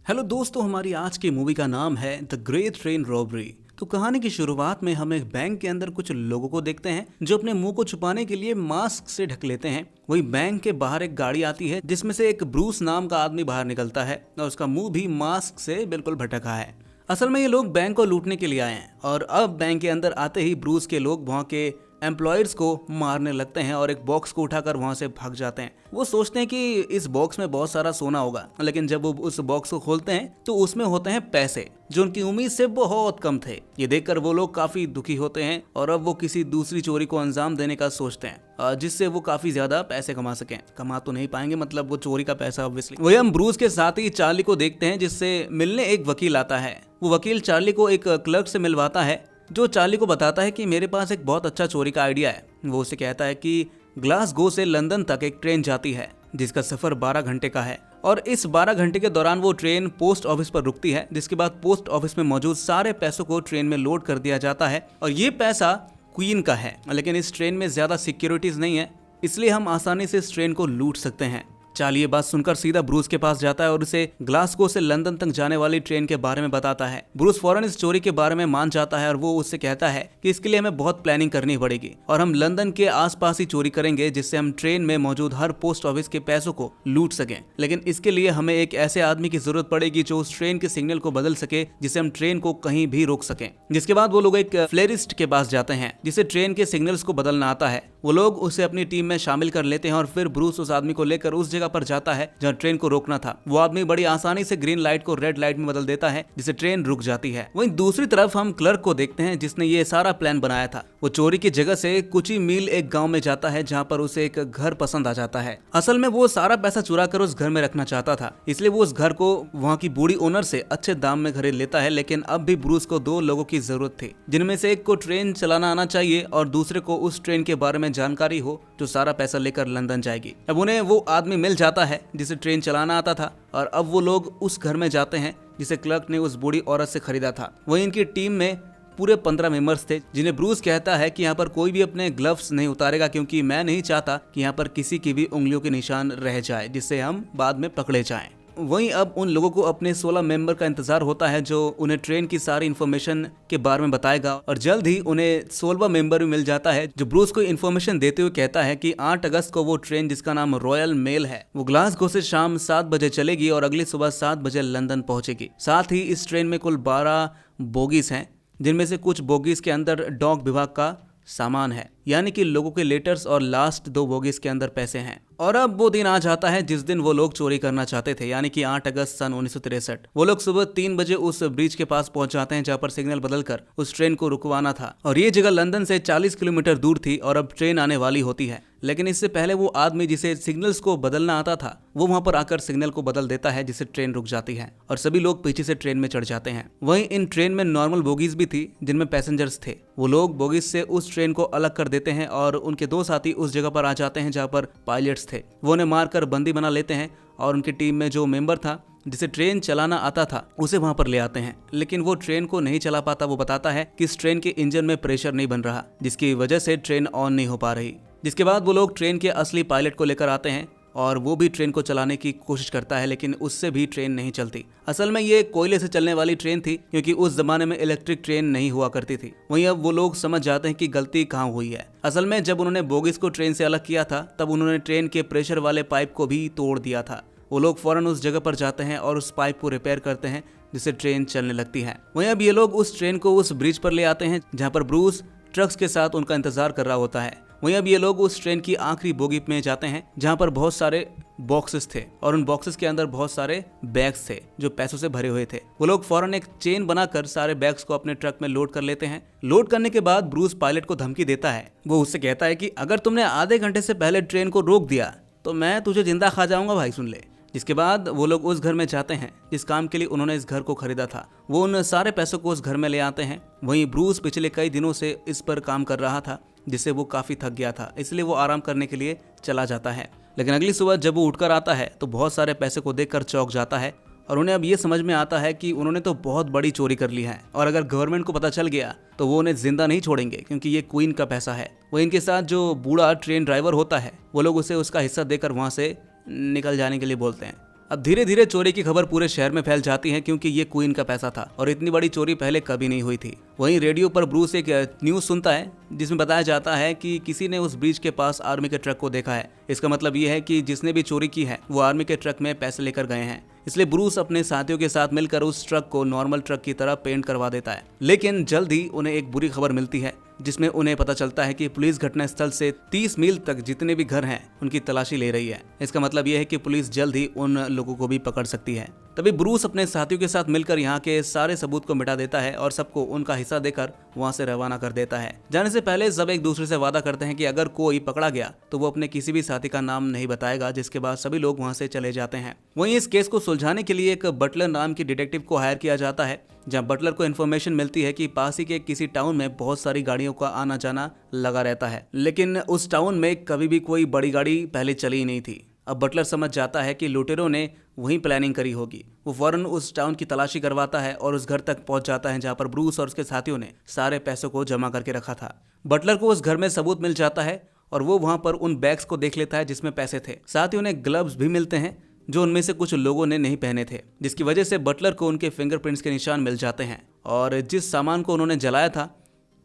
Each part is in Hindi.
हेलो दोस्तों, हमारी आज की मूवी का नाम है द ग्रेट ट्रेन रॉबरी। तो कहानी की शुरुआत में हम एक बैंक के अंदर कुछ लोगों को देखते हैं जो अपने मुंह को छुपाने के लिए मास्क से ढक लेते हैं। वही बैंक के बाहर एक गाड़ी आती है जिसमें से एक ब्रूस नाम का आदमी बाहर निकलता है और उसका मुंह भी मास्क से बिल्कुल भटका है। असल में ये लोग बैंक को लूटने के लिए आए हैं और अब बैंक के अंदर आते ही ब्रूस के लोग वहाँ के एम्प्लॉयर्स को मारने लगते हैं और एक बॉक्स को उठाकर वहां से भाग जाते हैं। वो सोचते हैं कि इस बॉक्स में बहुत सारा सोना होगा, लेकिन जब वो उस बॉक्स को खोलते हैं तो उसमें होते हैं पैसे जो उनकी उम्मीद से बहुत कम थे। ये देखकर वो लोग काफी दुखी होते हैं और अब वो किसी दूसरी चोरी को अंजाम देने का सोचते हैं जिससे वो काफी ज्यादा पैसे कमा सकें। कमा तो नहीं पाएंगे, मतलब वो चोरी का पैसा ऑब्वियसली। वही हम ब्रूस के साथ ही चार्ली को देखते हैं जिससे मिलने एक वकील आता है। वो वकील चार्ली को एक क्लर्क से मिलवाता है जो चार्ली को बताता है कि मेरे पास एक बहुत अच्छा चोरी का आइडिया है। वो उसे कहता है कि ग्लासगो से लंदन तक एक ट्रेन जाती है जिसका सफर 12 घंटे का है और इस 12 घंटे के दौरान वो ट्रेन पोस्ट ऑफिस पर रुकती है, जिसके बाद पोस्ट ऑफिस में मौजूद सारे पैसों को ट्रेन में लोड कर दिया जाता है और ये पैसा क्वीन का है। लेकिन इस ट्रेन में ज्यादा सिक्योरिटीज नहीं है, इसलिए हम आसानी से इस ट्रेन को लूट सकते हैं। चार्ली ये बात सुनकर सीधा ब्रूस के पास जाता है और उसे ग्लासगो से लंदन तक जाने वाली ट्रेन के बारे में बताता है। ब्रूस फौरन इस चोरी के बारे में मान जाता है और वो उससे कहता है कि इसके लिए हमें बहुत प्लानिंग करनी पड़ेगी और हम लंदन के आसपास ही चोरी करेंगे जिससे हम ट्रेन में मौजूद हर पोस्ट ऑफिस के पैसों को लूट सकें। लेकिन इसके लिए हमें एक ऐसे आदमी की जरूरत पड़ेगी जो उस ट्रेन के सिग्नल को बदल सके जिससे हम ट्रेन को कहीं भी रोक सकें। जिसके बाद वो लोग एक फ्लेरिस्ट के पास जाते हैं जिसे ट्रेन के सिग्नल्स को बदलना आता है। वो लोग उसे अपनी टीम में शामिल कर लेते हैं और फिर ब्रूस उस आदमी को लेकर उस जगह पर जाता है जहाँ ट्रेन को रोकना था। वो आदमी बड़ी आसानी से ग्रीन लाइट को रेड लाइट में बदल देता है जिससे ट्रेन रुक जाती है। वहीं दूसरी तरफ हम क्लर्क को देखते हैं जिसने ये सारा प्लान बनाया था। वो चोरी की जगह से कुछ ही मील एक गांव में जाता है जहाँ पर उसे एक घर पसंद आ जाता है। असल में वो सारा पैसा चुरा कर उस घर में रखना चाहता था, इसलिए वो उस घर को वहाँ की बूढ़ी ओनर से अच्छे दाम में खरीद लेता है। लेकिन अब भी ब्रूस को 2 लोगों की जरूरत थी, जिनमें से एक को ट्रेन चलाना आना चाहिए और दूसरे को उस ट्रेन के बारे में जानकारी हो जो सारा पैसा लेकर लंदन जाएगी। अब उन्हें वो आदमी मिल जाता है जिसे ट्रेन चलाना आता था और अब वो लोग उस घर में जाते हैं जिसे क्लर्क ने उस बूढ़ी औरत से खरीदा था। वहीं इनकी टीम में पूरे 15 मेंबर्स थे, जिन्हें ब्रूस कहता है कि यहाँ पर कोई भी अपने ग्लव्स नहीं उतारेगा क्योंकि मैं नहीं चाहता कि यहाँ पर किसी की भी उंगलियों के निशान रह जाए जिससे हम बाद में पकड़े जाएं। वहीं अब उन लोगों को अपने 16 मेंबर का इंतजार होता है जो उन्हें ट्रेन की सारी इन्फॉर्मेशन के बारे में बताएगा और जल्द ही उन्हें 16वां मेंबर भी मिल जाता है जो ब्रूस को इन्फॉर्मेशन देते हुए कहता है कि 8 अगस्त को वो ट्रेन जिसका नाम रॉयल मेल है वो ग्लासगो से शाम 7 बजे चलेगी और अगली सुबह 7 बजे लंदन पहुंचेगी। साथ ही इस ट्रेन में कुल 12 बोगीज हैं, जिनमें से कुछ बोगीज के अंदर डाक विभाग का सामान है, यानी कि लोगों के लेटर्स, और लास्ट 2 बोगीज के अंदर पैसे हैं। और अब वो दिन आ जाता है जिस दिन वो लोग चोरी करना चाहते थे, यानी कि 8 अगस्त सन 1963। वो लोग सुबह 3 बजे उस ब्रिज के पास पहुंच जाते हैं जहां पर सिग्नल बदलकर उस ट्रेन को रुकवाना था और ये जगह लंदन से 40 किलोमीटर दूर थी और अब ट्रेन आने वाली होती है। लेकिन इससे पहले वो आदमी जिसे सिग्नल्स को बदलना आता था वो वहां पर आकर सिग्नल को बदल देता है जिससे ट्रेन रुक जाती है और सभी लोग पीछे से ट्रेन में चढ़ जाते हैं। वहीं इन ट्रेन में नॉर्मल बोगीज भी थी जिनमें पैसेंजर्स थे। वो लोग बोगीज से उस ट्रेन को अलग कर देते हैं और उनके 2 साथी उस जगह पर आ जाते हैं जहाँ पर पायलट्स थे। वो उन्हें मारकर बंदी बना लेते हैं और उनकी टीम में जो मेंबर था जिसे ट्रेन चलाना आता था उसे वहां पर ले आते हैं। लेकिन वो ट्रेन को नहीं चला पाता। वो बताता है कि इस ट्रेन के इंजन में प्रेशर नहीं बन रहा जिसकी वजह से ट्रेन ऑन नहीं हो पा रही। जिसके बाद वो लोग ट्रेन के असली पायलट को लेकर आते हैं और वो भी ट्रेन को चलाने की कोशिश करता है, लेकिन उससे भी ट्रेन नहीं चलती। असल में ये कोयले से चलने वाली ट्रेन थी क्योंकि उस जमाने में इलेक्ट्रिक ट्रेन नहीं हुआ करती थी। वहीं अब वो लोग समझ जाते हैं कि गलती कहाँ हुई है। असल में जब उन्होंने बोगीज को ट्रेन से अलग किया था तब उन्होंने ट्रेन के प्रेशर वाले पाइप को भी तोड़ दिया था। वो लोग फौरन उस जगह पर जाते हैं और उस पाइप को रिपेयर करते हैं जिससे ट्रेन चलने लगती है। वहीं अब ये लोग उस ट्रेन को उस ब्रिज पर ले आते हैं जहाँ पर ब्रूस ट्रक्स के साथ उनका इंतजार कर रहा होता है। वहीं अब ये लोग उस ट्रेन की आखिरी बोगी में जाते हैं जहाँ पर बहुत सारे बॉक्सेस थे और उन बॉक्सेस के अंदर बहुत सारे बैग्स थे जो पैसों से भरे हुए थे। वो लोग फौरन एक चेन बनाकर सारे बैग्स को अपने ट्रक में लोड कर लेते हैं। लोड करने के बाद ब्रूस पायलट को धमकी देता है। वो उससे कहता है कि अगर तुमने आधे घंटे से पहले ट्रेन को रोक दिया तो मैं तुझे जिंदा खा जाऊंगा भाई, सुन ले। जिसके बाद वो लोग उस घर में जाते हैं जिस काम के लिए उन्होंने इस घर को खरीदा था। वो उन सारे पैसों को उस घर में ले आते हैं। वहीं ब्रूस पिछले कई दिनों से इस पर काम कर रहा था जिससे वो काफी थक गया था, इसलिए वो आराम करने के लिए चला जाता है। लेकिन अगली सुबह जब वो उठकर आता है तो बहुत सारे पैसे को देखकर चौंक जाता है और उन्हें अब ये समझ में आता है कि उन्होंने तो बहुत बड़ी चोरी कर ली है और अगर गवर्नमेंट को पता चल गया तो वो उन्हें जिंदा नहीं छोड़ेंगे क्योंकि ये क्वीन का पैसा है। वो इनके साथ जो बूढ़ा ट्रेन ड्राइवर होता है वो लोग उसे उसका हिस्सा देकर वहाँ से निकल जाने के लिए बोलते हैं। अब धीरे धीरे चोरी की खबर पूरे शहर में फैल जाती है क्योंकि ये क्वीन का पैसा था और इतनी बड़ी चोरी पहले कभी नहीं हुई थी। वहीं रेडियो पर ब्रूस एक न्यूज सुनता है जिसमें बताया जाता है कि किसी ने उस ब्रिज के पास आर्मी के ट्रक को देखा है। इसका मतलब ये है कि जिसने भी चोरी की है वो आर्मी के ट्रक में पैसे लेकर गए हैं। इसलिए ब्रूस अपने साथियों के साथ मिलकर उस ट्रक को नॉर्मल ट्रक की तरह पेंट करवा देता है। लेकिन जल्द ही उन्हें एक बुरी खबर मिलती है जिसमें उन्हें पता चलता है कि पुलिस घटनास्थल से 30 मील तक जितने भी घर हैं उनकी तलाशी ले रही है। इसका मतलब यह है कि पुलिस जल्द ही उन लोगों को भी पकड़ सकती है। तभी ब्रूस अपने साथियों के साथ मिलकर यहाँ के सारे सबूत को मिटा देता है और सबको उनका हिस्सा देकर वहाँ से रवाना कर देता है। जाने से पहले सब एक दूसरे से वादा करते हैं कि अगर कोई पकड़ा गया तो वो अपने किसी भी साथी का नाम नहीं बताएगा, जिसके बाद सभी लोग वहाँ से चले जाते हैं। वहीं इस केस को सुलझाने के लिए एक बटलर नाम की डिटेक्टिव को हायर किया जाता है, जहां बटलर को इन्फॉर्मेशन मिलती है कि पास ही के किसी टाउन में बहुत सारी गाड़ियों का आना जाना लगा रहता है, लेकिन उस टाउन में कभी भी कोई बड़ी गाड़ी पहले चली ही नहीं थी। अब बटलर समझ जाता है कि लुटेरों ने वहीं प्लानिंग करी होगी। वो फौरन उस टाउन की तलाशी करवाता है और उस घर तक पहुंच जाता है जहां पर ब्रूस और उसके साथियों ने सारे पैसों को जमा करके रखा था। बटलर को उस घर में सबूत मिल जाता है और वो वहां पर उन बैग्स को देख लेता है जिसमें पैसे थे। साथ ही उन्हें ग्लव्स भी मिलते हैं जो उनमें से कुछ लोगों ने नहीं पहने थे, जिसकी वजह से बटलर को उनके फिंगरप्रिंट्स के निशान मिल जाते हैं। और जिस सामान को उन्होंने जलाया था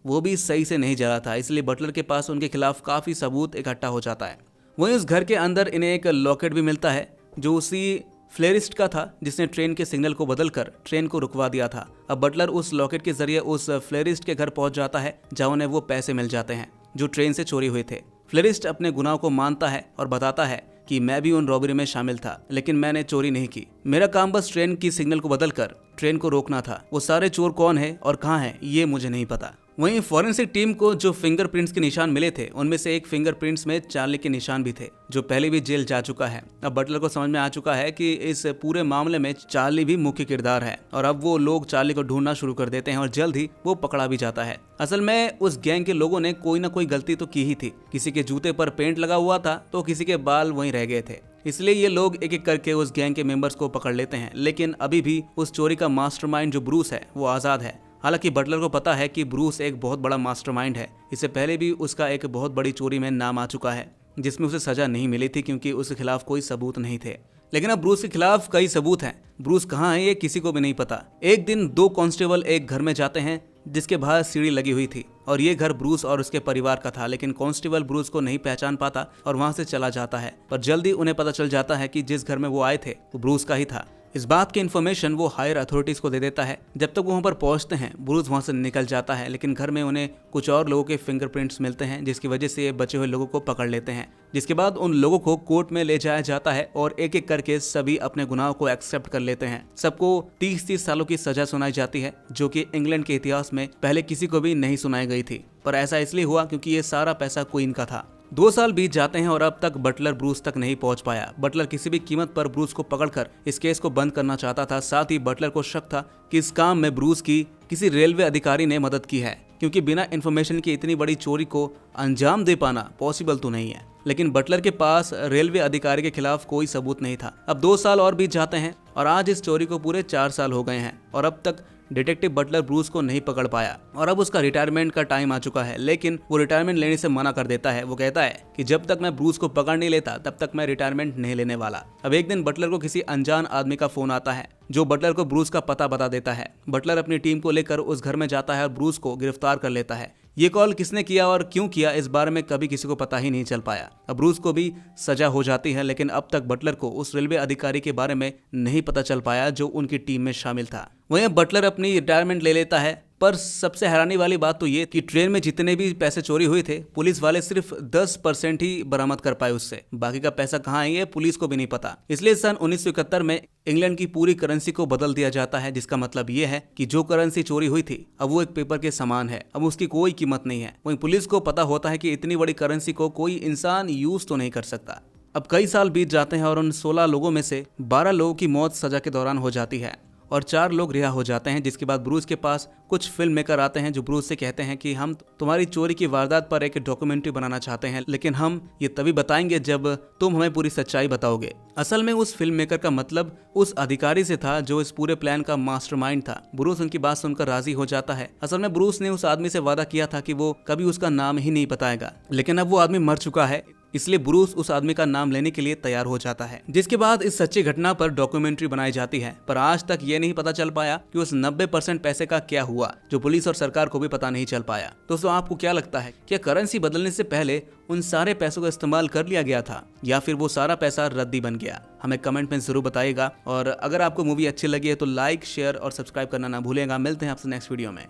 वो भी सही से नहीं जला था, इसलिए बटलर के पास उनके खिलाफ काफी सबूत इकट्ठा हो जाता है। वहीं उस घर के अंदर इन्हें एक लॉकेट भी मिलता है जो उसी फ्लेरिस्ट का था जिसने ट्रेन के सिग्नल को बदलकर ट्रेन को रुकवा दिया था। अब बटलर उस लॉकेट के जरिए उस फ्लेरिस्ट के घर पहुंच जाता है जहां उन्हें वो पैसे मिल जाते हैं जो ट्रेन से चोरी हुए थे। फ्लेरिस्ट अपने गुनाह को मानता है और बताता है कि मैं भी उन रॉबरी में शामिल था, लेकिन मैंने चोरी नहीं की। मेरा काम बस ट्रेन की सिग्नल को बदलकर ट्रेन को रोकना था। वो सारे चोर कौन है और कहाँ है ये मुझे नहीं पता। वहीं फॉरेंसिक टीम को जो फिंगरप्रिंट्स के निशान मिले थे उनमें से एक फिंगरप्रिंट्स में चार्ली के निशान भी थे जो पहले भी जेल जा चुका है। अब बटलर को समझ में आ चुका है कि इस पूरे मामले में चार्ली भी मुख्य किरदार है और अब वो लोग चार्ली को ढूंढना शुरू कर देते हैं और जल्द ही वो पकड़ा भी जाता है। असल में उस गैंग के लोगों ने कोई ना कोई गलती तो की ही थी। किसी के जूते पर पेंट लगा हुआ था तो किसी के बाल वहीं रह गए थे, इसलिए ये लोग एक एक करके उस गैंग के मेंबर्स को पकड़ लेते हैं। लेकिन अभी भी उस चोरी का मास्टरमाइंड जो ब्रूस है वो आजाद है। हालांकि बटलर को पता है कि ब्रूस एक बहुत बड़ा मास्टरमाइंड है। इससे पहले भी उसका एक बहुत बड़ी चोरी में नाम आ चुका है जिसमें उसे सजा नहीं मिली थी क्योंकि उसके खिलाफ कोई सबूत नहीं थे। लेकिन अब ब्रूस के खिलाफ कई सबूत हैं। ब्रूस कहाँ है ये किसी को भी नहीं पता। एक दिन 2 कांस्टेबल एक घर में जाते हैं जिसके बाहर सीढ़ी लगी हुई थी और ये घर ब्रूस और उसके परिवार का था, लेकिन कांस्टेबल ब्रूस को नहीं पहचान पाता और वहां से चला जाता है। पर जल्दी उन्हें पता चल जाता है कि जिस घर में वो आए थे वो ब्रूस का ही था। इस बात की इन्फॉर्मेशन वो हायर अथॉरिटीज को दे देता है। जब तक वो वहाँ पर पहुँचते हैं ब्रूस वहाँ से निकल जाता है, लेकिन घर में उन्हें कुछ और लोगों के फिंगरप्रिंट्स मिलते हैं जिसकी वजह से ये बचे हुए लोगों को पकड़ लेते हैं। जिसके बाद उन लोगों को कोर्ट में ले जाया जाता है और एक एक करके सभी अपने गुनाहों को एक्सेप्ट कर लेते हैं। सबको 30-30 सालों की सजा सुनाई जाती है जो कि इंग्लैंड के इतिहास में पहले किसी को भी नहीं सुनाई गई थी। पर ऐसा इसलिए हुआ क्योंकि ये सारा पैसा क्वीन का था। 2 साल बीत जाते हैं और अब तक बटलर ब्रूस तक नहीं पहुंच पाया। बटलर किसी भी कीमत पर ब्रूस को पकड़कर इस केस को बंद करना चाहता था। साथ ही बटलर को शक था कि इस काम में ब्रूस की किसी रेलवे अधिकारी ने मदद की है, क्योंकि बिना इन्फॉर्मेशन के इतनी बड़ी चोरी को अंजाम दे पाना पॉसिबल तो नहीं है। लेकिन बटलर के पास रेलवे अधिकारी के खिलाफ कोई सबूत नहीं था। अब 2 साल और बीत जाते हैं और आज इस चोरी को पूरे 4 साल हो गए हैं और अब तक डिटेक्टिव बटलर ब्रूस को नहीं पकड़ पाया और अब उसका रिटायरमेंट का टाइम आ चुका है। लेकिन वो रिटायरमेंट लेने से मना कर देता है। वो कहता है कि जब तक मैं ब्रूस को पकड़ नहीं लेता तब तक मैं रिटायरमेंट नहीं लेने वाला। अब एक दिन बटलर को किसी अनजान आदमी का फोन आता है जो बटलर को ब्रूस का पता बता देता है। बटलर अपनी टीम को लेकर उस घर में जाता है और ब्रूस को गिरफ्तार कर लेता है। ये कॉल किसने किया और क्यों किया इस बारे में कभी किसी को पता ही नहीं चल पाया। अब ब्रूस को भी सजा हो जाती है, लेकिन अब तक बटलर को उस रेलवे अधिकारी के बारे में नहीं पता चल पाया जो उनकी टीम में शामिल था। वहीं बटलर अपनी रिटायरमेंट ले लेता है। पर सबसे हैरानी वाली बात तो ये कि ट्रेन में जितने भी पैसे चोरी हुए थे पुलिस वाले सिर्फ 10% ही बरामद कर पाए उससे। बाकी का पैसा कहाँ है ये पुलिस को भी नहीं पता। इसलिए सन 1971 में इंग्लैंड की पूरी करेंसी को बदल दिया जाता है, जिसका मतलब ये है कि जो करेंसी चोरी हुई थी अब वो एक पेपर के समान है, अब उसकी कोई कीमत नहीं है। वहीं पुलिस को पता होता है कि इतनी बड़ी करेंसी को कोई इंसान यूज तो नहीं कर सकता। अब कई साल बीत जाते हैं और उन 16 लोगों में से 12 लोगों की मौत सजा के दौरान हो जाती है और 4 लोग रिहा हो जाते हैं। जिसके बाद ब्रूस के पास कुछ फिल्म मेकर आते हैं जो ब्रूस से कहते हैं कि हम तुम्हारी चोरी की वारदात पर एक डॉक्यूमेंट्री बनाना चाहते हैं, लेकिन हम ये तभी बताएंगे जब तुम हमें पूरी सच्चाई बताओगे। असल में उस फिल्म मेकर का मतलब उस अधिकारी से था जो इस पूरे प्लान का मास्टरमाइंड था। ब्रूस उनकी बात सुनकर राजी हो जाता है। असल में ब्रूस ने उस आदमी से वादा किया था कि वो कभी उसका नाम ही नहीं बताएगा, लेकिन अब वो आदमी मर चुका है। इसलिए ब्रूस उस आदमी का नाम लेने के लिए तैयार हो जाता है। जिसके बाद इस सच्ची घटना पर डॉक्यूमेंट्री बनाई जाती है, पर आज तक ये नहीं पता चल पाया कि उस 90% पैसे का क्या हुआ, जो पुलिस और सरकार को भी पता नहीं चल पाया। दोस्तों, आपको क्या लगता है, क्या करेंसी बदलने से पहले उन सारे पैसों का इस्तेमाल कर लिया गया था या फिर वो सारा पैसा रद्दी बन गया? हमें कमेंट में जरूर बताइएगा। और अगर आपको मूवी अच्छी लगी है तो लाइक, शेयर और सब्सक्राइब करना ना भूलेगा। मिलते हैं आपसे नेक्स्ट वीडियो में।